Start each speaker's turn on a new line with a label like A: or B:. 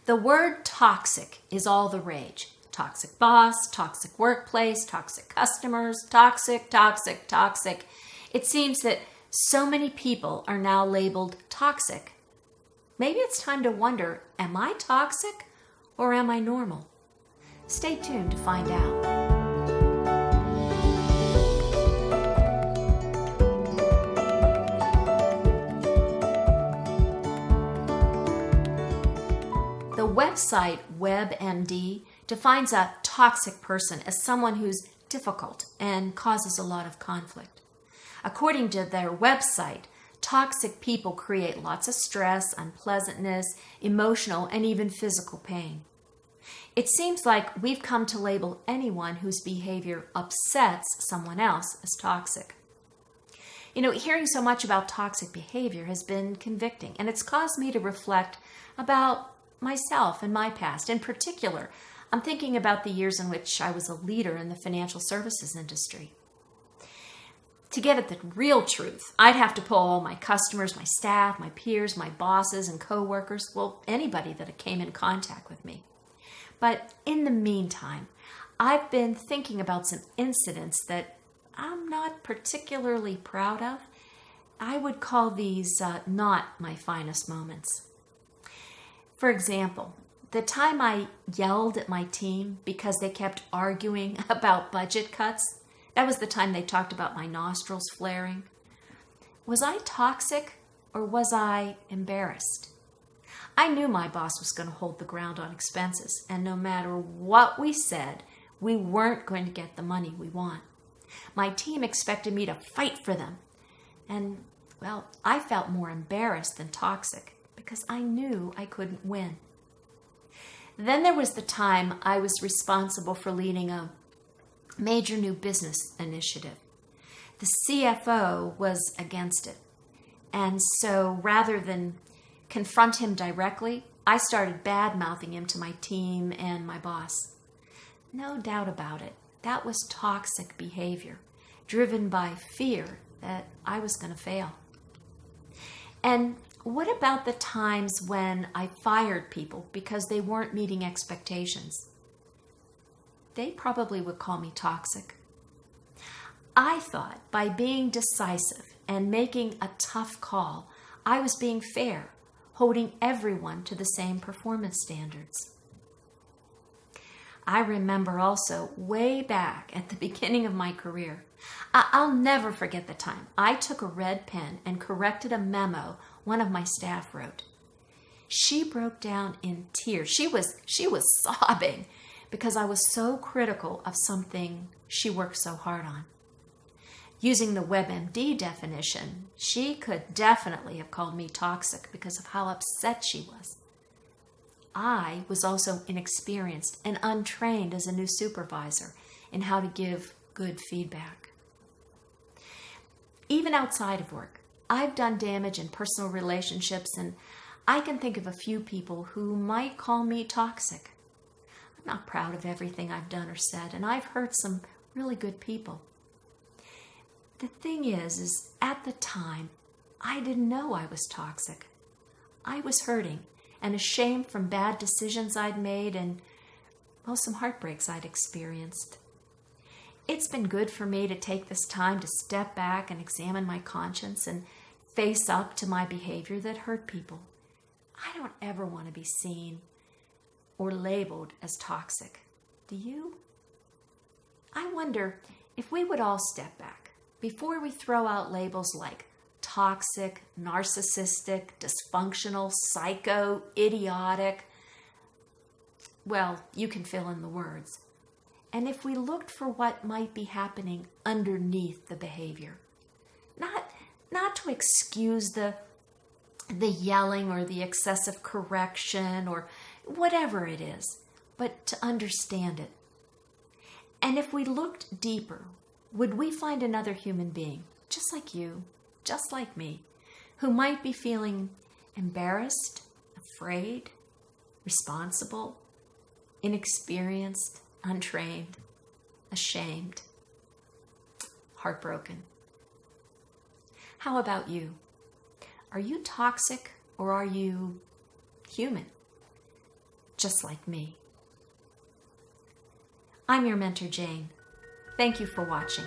A: The word toxic is all the rage. Toxic boss, toxic workplace, toxic customers, toxic, toxic, toxic. It seems that so many people are now labeled toxic. Maybe it's time to wonder, am I toxic or am I normal? Stay tuned to find out. The website WebMD defines a toxic person as someone who's difficult and causes a lot of conflict. According to their website, toxic people create lots of stress, unpleasantness, emotional, and even physical pain. It seems like we've come to label anyone whose behavior upsets someone else as toxic. Hearing so much about toxic behavior has been convicting, and it's caused me to reflect about myself and my past. In particular, I'm thinking about the years in which I was a leader in the financial services industry. To get at the real truth, I'd have to pull all my customers, my staff, my peers, my bosses and coworkers, anybody that came in contact with me. But in the meantime, I've been thinking about some incidents that I'm not particularly proud of. I would call these not my finest moments. For example, the time I yelled at my team because they kept arguing about budget cuts, that was the time they talked about my nostrils flaring. Was I toxic or was I embarrassed? I knew my boss was going to hold the ground on expenses, and no matter what we said, we weren't going to get the money we want. My team expected me to fight for them, and, I felt more embarrassed than toxic because I knew I couldn't win. Then there was the time I was responsible for leading a major new business initiative. The CFO was against it. And so rather than confront him directly, I started bad-mouthing him to my team and my boss. No doubt about it, that was toxic behavior, driven by fear that I was going to fail. And what about the times when I fired people because they weren't meeting expectations? They probably would call me toxic. I thought by being decisive and making a tough call, I was being fair, holding everyone to the same performance standards. I remember also way back at the beginning of my career, I'll never forget the time I took a red pen and corrected a memo one of my staff wrote. She broke down in tears. She was sobbing because I was so critical of something she worked so hard on. Using the WebMD definition, she could definitely have called me toxic because of how upset she was. I was also inexperienced and untrained as a new supervisor in how to give good feedback. Even outside of work, I've done damage in personal relationships, and I can think of a few people who might call me toxic. I'm not proud of everything I've done or said, and I've hurt some really good people. The thing is at the time, I didn't know I was toxic. I was hurting and ashamed from bad decisions I'd made and, some heartbreaks I'd experienced. It's been good for me to take this time to step back and examine my conscience and face up to my behavior that hurt people. I don't ever want to be seen or labeled as toxic. Do you? I wonder if we would all step back before we throw out labels like toxic, narcissistic, dysfunctional, psycho, idiotic. You can fill in the words. And if we looked for what might be happening underneath the behavior, not to excuse the yelling or the excessive correction or whatever it is, but to understand it. And if we looked deeper, would we find another human being, just like you, just like me, who might be feeling embarrassed, afraid, responsible, inexperienced, untrained, ashamed, heartbroken? How about you? Are you toxic or are you human? just like me. I'm your mentor, Jane. Thank you for watching.